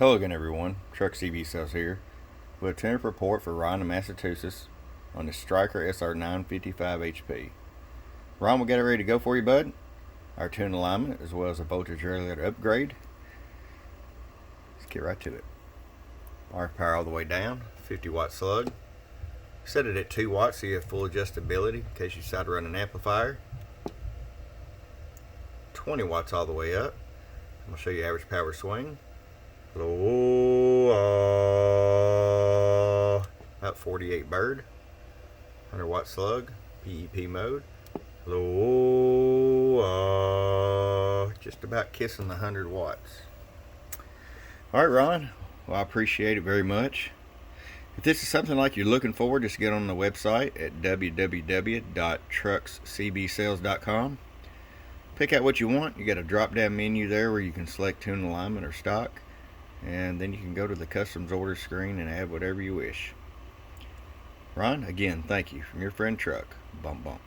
Hello again, everyone. Truck CB Sales here with a tune-up report for Ron in Massachusetts on the Stryker SR-955HP. Ron, we got it ready to go for you, bud. Our tune alignment as well as a voltage regulator upgrade. Let's get right to it. RF power all the way down, 50 watt slug. Set it at 2 watts so you have full adjustability in case you decide to run an amplifier. 20 watts all the way up. I'm going to show you average power swing. Low, about 48 bird, 100 watt slug, PEP mode. Low, just about kissing the 100 watts. All right, Ron. Well, I appreciate it very much. If this is something like you're looking for, just get on the website at www.truckscbsales.com. Pick out what you want. You got a drop-down menu there where you can select tune alignment or stock. And then you can go to the customs order screen and add whatever you wish. Ron, again, thank you. From your friend Truck. Bump bump.